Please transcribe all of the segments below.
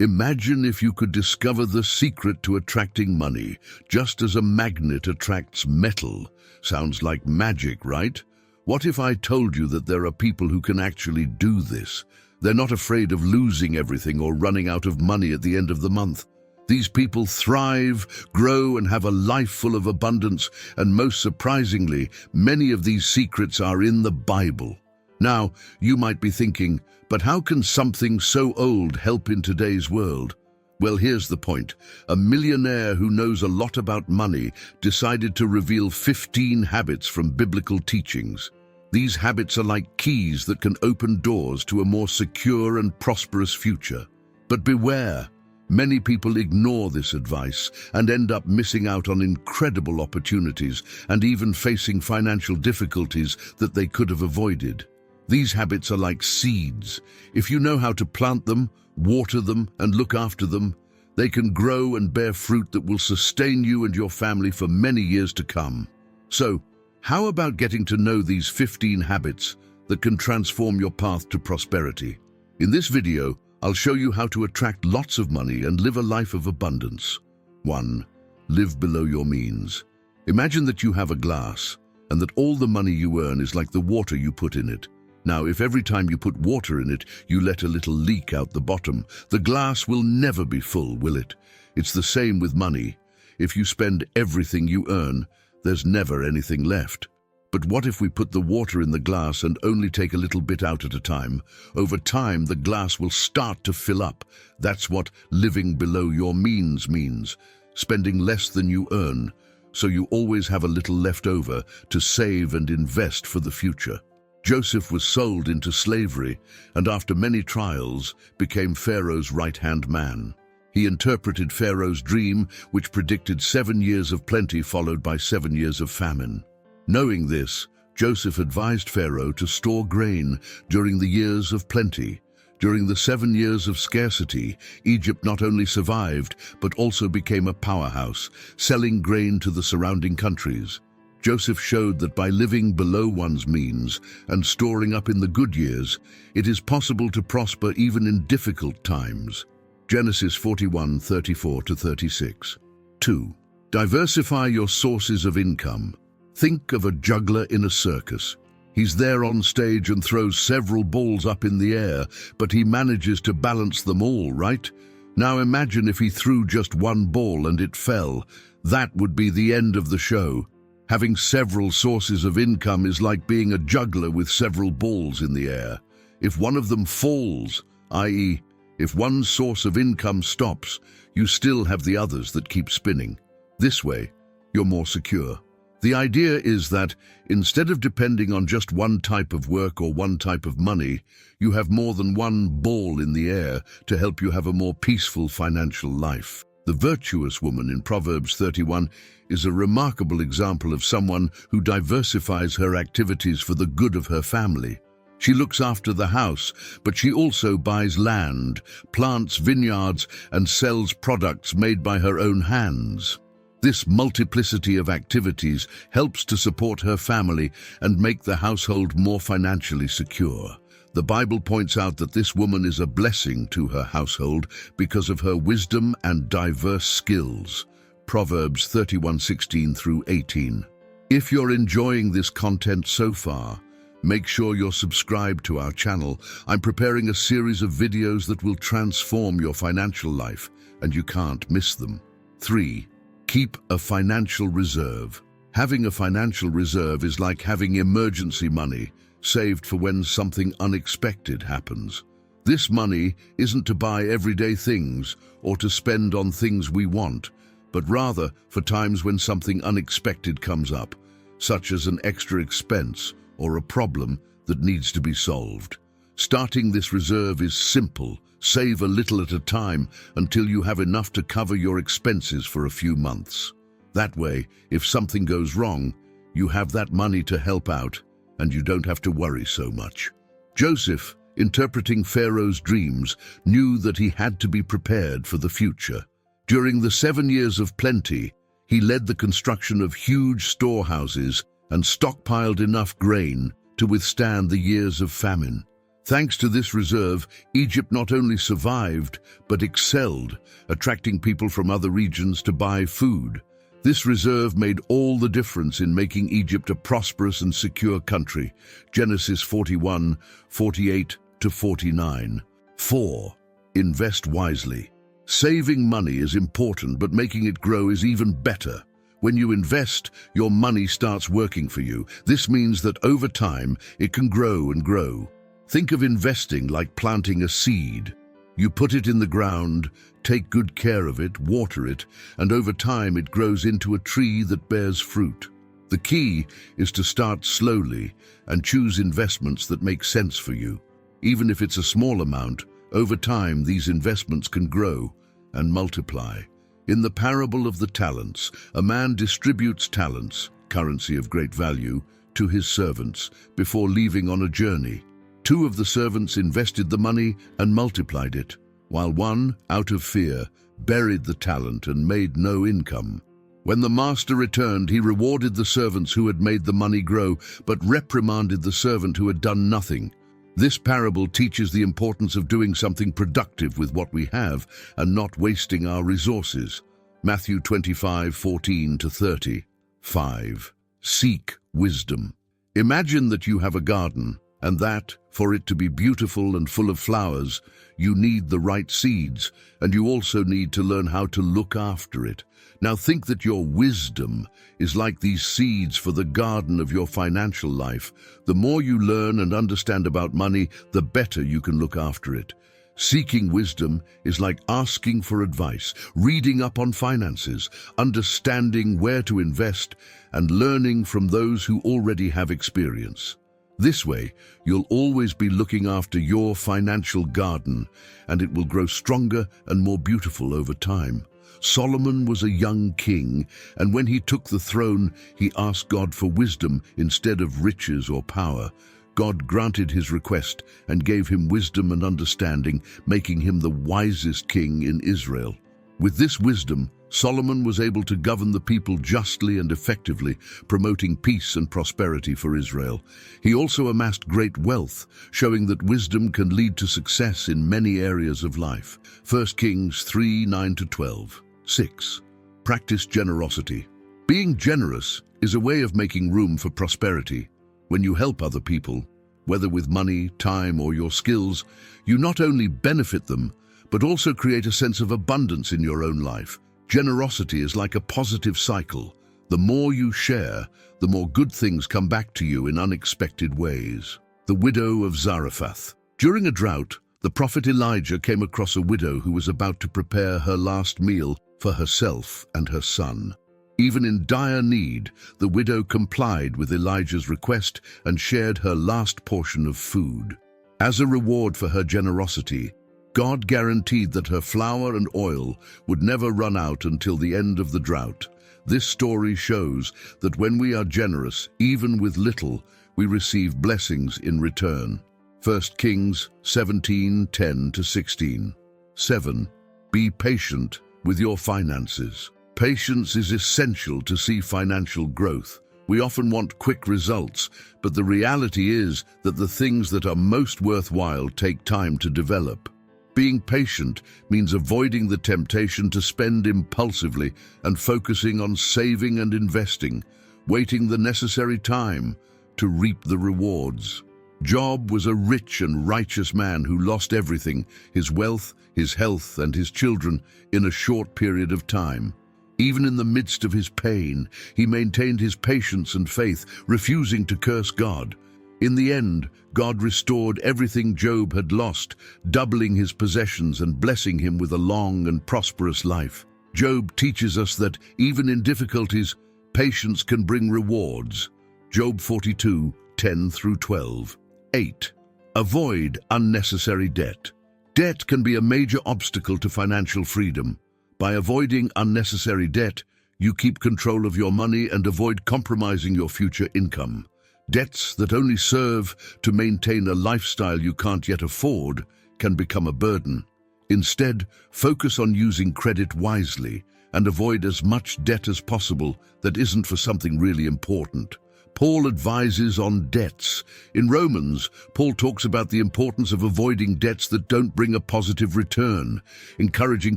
Imagine if you could discover the secret to attracting money, just as a magnet attracts metal. Sounds like magic, right? What if I told you that there are people who can actually do this? They're not afraid of losing everything or running out of money at the end of the month. These people thrive, grow, and have a life full of abundance, and most surprisingly, many of these secrets are in the Bible. Now, you might be thinking, but how can something so old help in today's world? Well, here's the point. A millionaire who knows a lot about money decided to reveal 15 habits from biblical teachings. These habits are like keys that can open doors to a more secure and prosperous future. But beware, many people ignore this advice and end up missing out on incredible opportunities and even facing financial difficulties that they could have avoided. These habits are like seeds. If you know how to plant them, water them, and look after them, they can grow and bear fruit that will sustain you and your family for many years to come. So, how about getting to know these 15 habits that can transform your path to prosperity? In this video, I'll show you how to attract lots of money and live a life of abundance. 1. Live below your means. Imagine that you have a glass and that all the money you earn is like the water you put in it. Now, if every time you put water in it, you let a little leak out the bottom, the glass will never be full, will it? It's the same with money. If you spend everything you earn, there's never anything left. But what if we put the water in the glass and only take a little bit out at a time? Over time, the glass will start to fill up. That's what living below your means means. Spending less than you earn, so you always have a little left over to save and invest for the future. Joseph was sold into slavery and after many trials became Pharaoh's right-hand man. He interpreted Pharaoh's dream, which predicted 7 years of plenty followed by 7 years of famine. Knowing this, Joseph advised Pharaoh to store grain during the years of plenty. During the 7 years of scarcity, Egypt not only survived, but also became a powerhouse, selling grain to the surrounding countries. Joseph showed that by living below one's means and storing up in the good years, it is possible to prosper even in difficult times. Genesis 41:34-36. 2. Diversify your sources of income. Think of a juggler in a circus. He's there on stage and throws several balls up in the air, but he manages to balance them all, right? Now imagine if he threw just one ball and it fell. That would be the end of the show. Having several sources of income is like being a juggler with several balls in the air. If one of them falls, i.e., if one source of income stops, you still have the others that keep spinning. This way, you're more secure. The idea is that instead of depending on just one type of work or one type of money, you have more than one ball in the air to help you have a more peaceful financial life. The virtuous woman in Proverbs 31 is a remarkable example of someone who diversifies her activities for the good of her family. She looks after the house, but she also buys land, plants vineyards, and sells products made by her own hands. This multiplicity of activities helps to support her family and make the household more financially secure. The Bible points out that this woman is a blessing to her household because of her wisdom and diverse skills. Proverbs 31:16-18. If you're enjoying this content so far, make sure you're subscribed to our channel. I'm preparing a series of videos that will transform your financial life, and you can't miss them. 3. Keep a financial reserve. Having a financial reserve is like having emergency money, saved for when something unexpected happens. This money isn't to buy everyday things or to spend on things we want, but rather for times when something unexpected comes up, such as an extra expense or a problem that needs to be solved. Starting this reserve is simple. Save a little at a time until you have enough to cover your expenses for a few months. That way, if something goes wrong, you have that money to help out, and you don't have to worry so much. Joseph, interpreting Pharaoh's dreams, knew that he had to be prepared for the future. During the 7 years of plenty, he led the construction of huge storehouses and stockpiled enough grain to withstand the years of famine. Thanks to this reserve, Egypt not only survived, but excelled, attracting people from other regions to buy food. This reserve made all the difference in making Egypt a prosperous and secure country. Genesis 41:48-49. 4. Invest wisely. Saving money is important, but making it grow is even better. When you invest, your money starts working for you. This means that over time, it can grow and grow. Think of investing like planting a seed. You put it in the ground, take good care of it, water it, and over time it grows into a tree that bears fruit. The key is to start slowly and choose investments that make sense for you. Even if it's a small amount, over time these investments can grow and multiply. In the parable of the talents, a man distributes talents, currency of great value, to his servants before leaving on a journey. 2 of the servants invested the money and multiplied it, while one, out of fear, buried the talent and made no income. When the master returned, he rewarded the servants who had made the money grow, but reprimanded the servant who had done nothing. This parable teaches the importance of doing something productive with what we have and not wasting our resources. Matthew 25:14-30. 5. Seek wisdom. Imagine that you have a garden, and that, for it to be beautiful and full of flowers, you need the right seeds, and you also need to learn how to look after it. Now think that your wisdom is like these seeds for the garden of your financial life. The more you learn and understand about money, the better you can look after it. Seeking wisdom is like asking for advice, reading up on finances, understanding where to invest, and learning from those who already have experience. This way, you'll always be looking after your financial garden, and it will grow stronger and more beautiful over time. Solomon was a young king, and when he took the throne, he asked God for wisdom instead of riches or power. God granted his request and gave him wisdom and understanding, making him the wisest king in Israel. With this wisdom, Solomon was able to govern the people justly and effectively, promoting peace and prosperity for Israel. He also amassed great wealth, showing that wisdom can lead to success in many areas of life. 1 Kings 3:9-12. 6. Practice generosity. Being generous is a way of making room for prosperity. When you help other people, whether with money, time, or your skills, you not only benefit them, but also create a sense of abundance in your own life. Generosity is like a positive cycle. The more you share, the more good things come back to you in unexpected ways. The widow of Zarephath. During a drought, the prophet Elijah came across a widow who was about to prepare her last meal for herself and her son. Even in dire need, the widow complied with Elijah's request and shared her last portion of food. As a reward for her generosity, God guaranteed that her flour and oil would never run out until the end of the drought. This story shows that when we are generous, even with little, we receive blessings in return. 1 Kings 17:10-16. 7. Be patient with your finances. Patience is essential to see financial growth. We often want quick results, but the reality is that the things that are most worthwhile take time to develop. Being patient means avoiding the temptation to spend impulsively and focusing on saving and investing, waiting the necessary time to reap the rewards. Job was a rich and righteous man who lost everything, his wealth, his health, and his children, in a short period of time. Even in the midst of his pain, he maintained his patience and faith, refusing to curse God. In the end, God restored everything Job had lost, doubling his possessions and blessing him with a long and prosperous life. Job teaches us that, even in difficulties, patience can bring rewards. Job 42:10-12. 8. Avoid unnecessary debt. Debt can be a major obstacle to financial freedom. By avoiding unnecessary debt, you keep control of your money and avoid compromising your future income. Debts that only serve to maintain a lifestyle you can't yet afford can become a burden. Instead, focus on using credit wisely and avoid as much debt as possible that isn't for something really important. Paul advises on debts. In Romans, Paul talks about the importance of avoiding debts that don't bring a positive return, encouraging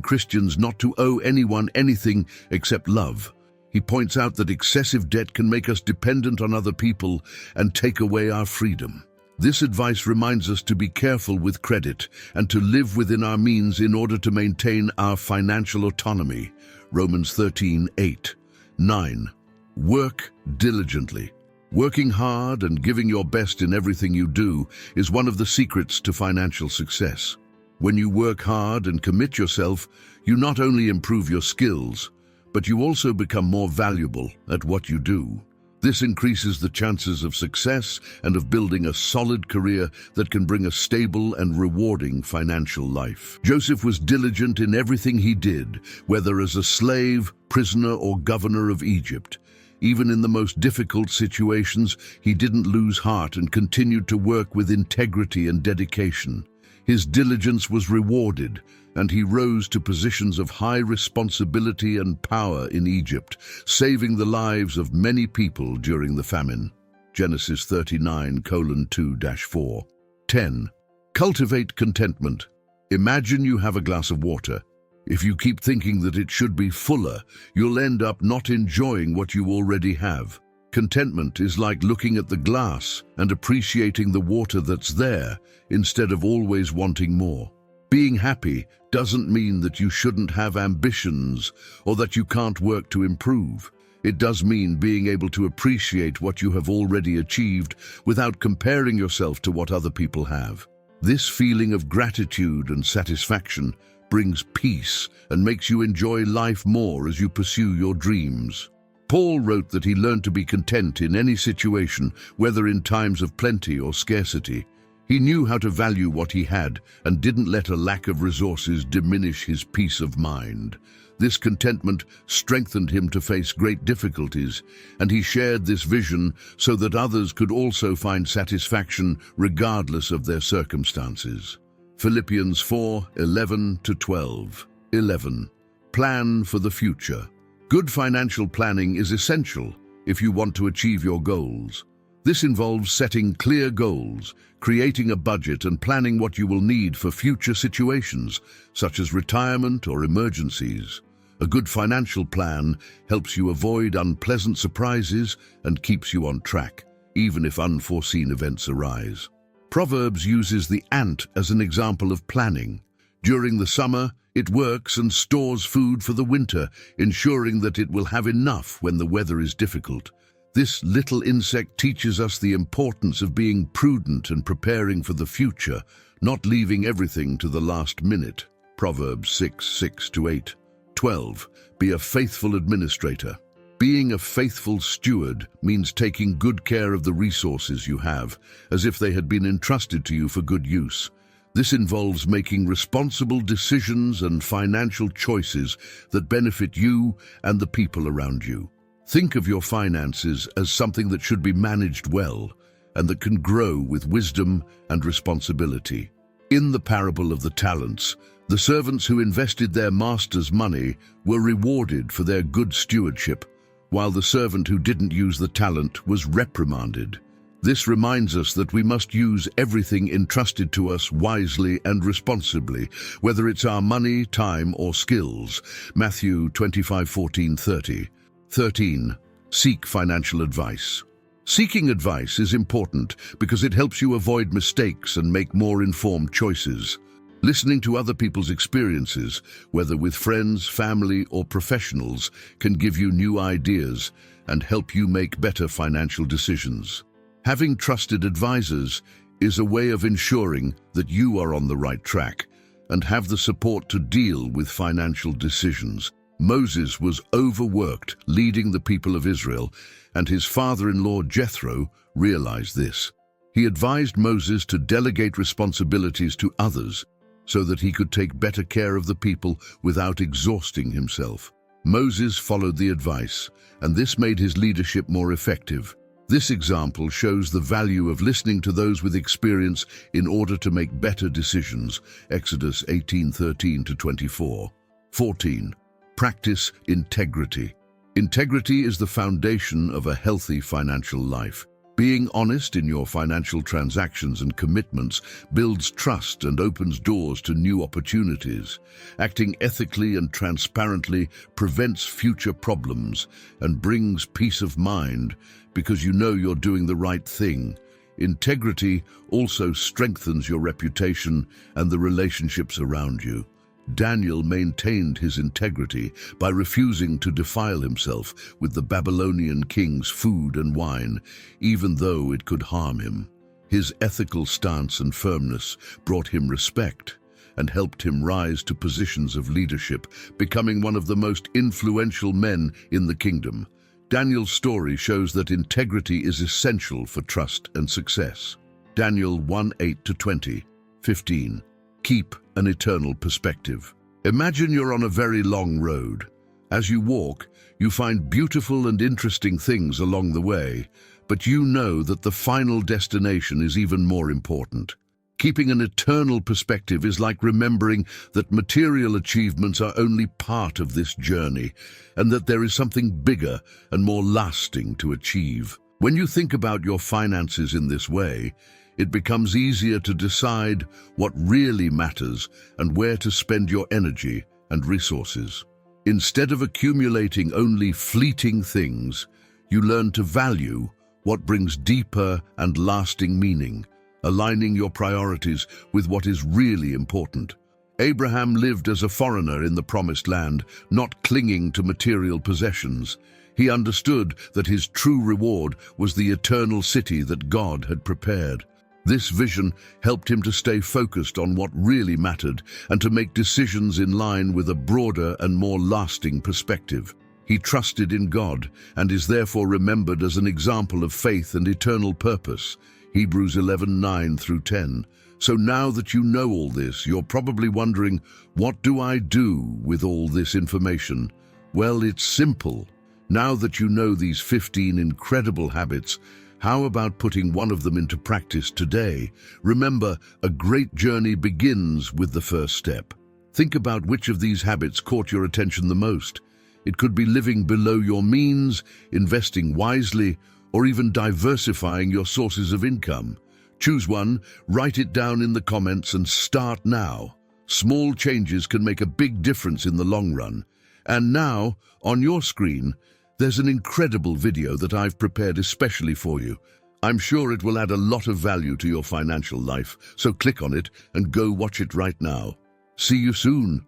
Christians not to owe anyone anything except love. He points out that excessive debt can make us dependent on other people and take away our freedom. This advice reminds us to be careful with credit and to live within our means in order to maintain our financial autonomy. Romans 13:8. 9. Work diligently. Working hard and giving your best in everything you do is one of the secrets to financial success. When you work hard and commit yourself, you not only improve your skills, but you also become more valuable at what you do. This increases the chances of success and of building a solid career that can bring a stable and rewarding financial life. Joseph was diligent in everything he did, whether as a slave, prisoner, or governor of Egypt. Even in the most difficult situations, he didn't lose heart and continued to work with integrity and dedication. His diligence was rewarded, and he rose to positions of high responsibility and power in Egypt, saving the lives of many people during the famine. Genesis 39:2-4. 10. Cultivate contentment. Imagine you have a glass of water. If you keep thinking that it should be fuller, you'll end up not enjoying what you already have. Contentment is like looking at the glass and appreciating the water that's there instead of always wanting more. Being happy doesn't mean that you shouldn't have ambitions or that you can't work to improve. It does mean being able to appreciate what you have already achieved without comparing yourself to what other people have. This feeling of gratitude and satisfaction brings peace and makes you enjoy life more as you pursue your dreams. Paul wrote that he learned to be content in any situation, whether in times of plenty or scarcity. He knew how to value what he had and didn't let a lack of resources diminish his peace of mind. This contentment strengthened him to face great difficulties, and he shared this vision so that others could also find satisfaction regardless of their circumstances. Philippians 4:11-12. 11. Plan for the future. Good financial planning is essential if you want to achieve your goals. This involves setting clear goals, creating a budget, and planning what you will need for future situations, such as retirement or emergencies. A good financial plan helps you avoid unpleasant surprises and keeps you on track, even if unforeseen events arise. Proverbs uses the ant as an example of planning. During the summer, it works and stores food for the winter, ensuring that it will have enough when the weather is difficult. This little insect teaches us the importance of being prudent and preparing for the future, not leaving everything to the last minute. Proverbs 6:6-8. 12. Be a faithful administrator. Being a faithful steward means taking good care of the resources you have, as if they had been entrusted to you for good use. This involves making responsible decisions and financial choices that benefit you and the people around you. Think of your finances as something that should be managed well and that can grow with wisdom and responsibility. In the parable of the talents, the servants who invested their master's money were rewarded for their good stewardship, while the servant who didn't use the talent was reprimanded. This reminds us that we must use everything entrusted to us wisely and responsibly, whether it's our money, time, or skills. Matthew 25:14-30. 13. Seek financial advice. Seeking advice is important because it helps you avoid mistakes and make more informed choices. Listening to other people's experiences, whether with friends, family, or professionals, can give you new ideas and help you make better financial decisions. Having trusted advisors is a way of ensuring that you are on the right track and have the support to deal with financial decisions. Moses was overworked leading the people of Israel, and his father-in-law Jethro realized this. He advised Moses to delegate responsibilities to others so that he could take better care of the people without exhausting himself. Moses followed the advice, and this made his leadership more effective. This example shows the value of listening to those with experience in order to make better decisions. Exodus 18:13-24. 14. Practice integrity. Integrity is the foundation of a healthy financial life. Being honest in your financial transactions and commitments builds trust and opens doors to new opportunities. Acting ethically and transparently prevents future problems and brings peace of mind because you know you're doing the right thing. Integrity also strengthens your reputation and the relationships around you. Daniel maintained his integrity by refusing to defile himself with the Babylonian king's food and wine, even though it could harm him. His ethical stance and firmness brought him respect and helped him rise to positions of leadership, becoming one of the most influential men in the kingdom. Daniel's story shows that integrity is essential for trust and success. Daniel 1:8-20, 15. Keep an eternal perspective. Imagine you're on a very long road. As you walk, you find beautiful and interesting things along the way, but you know that the final destination is even more important. Keeping an eternal perspective is like remembering that material achievements are only part of this journey, and that there is something bigger and more lasting to achieve. When you think about your finances in this way, it becomes easier to decide what really matters and where to spend your energy and resources. Instead of accumulating only fleeting things, you learn to value what brings deeper and lasting meaning, aligning your priorities with what is really important. Abraham lived as a foreigner in the Promised Land, not clinging to material possessions. He understood that his true reward was the eternal city that God had prepared. This vision helped him to stay focused on what really mattered and to make decisions in line with a broader and more lasting perspective. He trusted in God and is therefore remembered as an example of faith and eternal purpose. Hebrews 11:9-10. So now that you know all this, you're probably wondering, what do I do with all this information? Well, it's simple. Now that you know these 15 incredible habits, how about putting one of them into practice today? Remember, a great journey begins with the first step. Think about which of these habits caught your attention the most. It could be living below your means, investing wisely, or even diversifying your sources of income. Choose one, write it down in the comments, and start now. Small changes can make a big difference in the long run. And now, on your screen, there's an incredible video that I've prepared especially for you. I'm sure it will add a lot of value to your financial life, so click on it and go watch it right now. See you soon.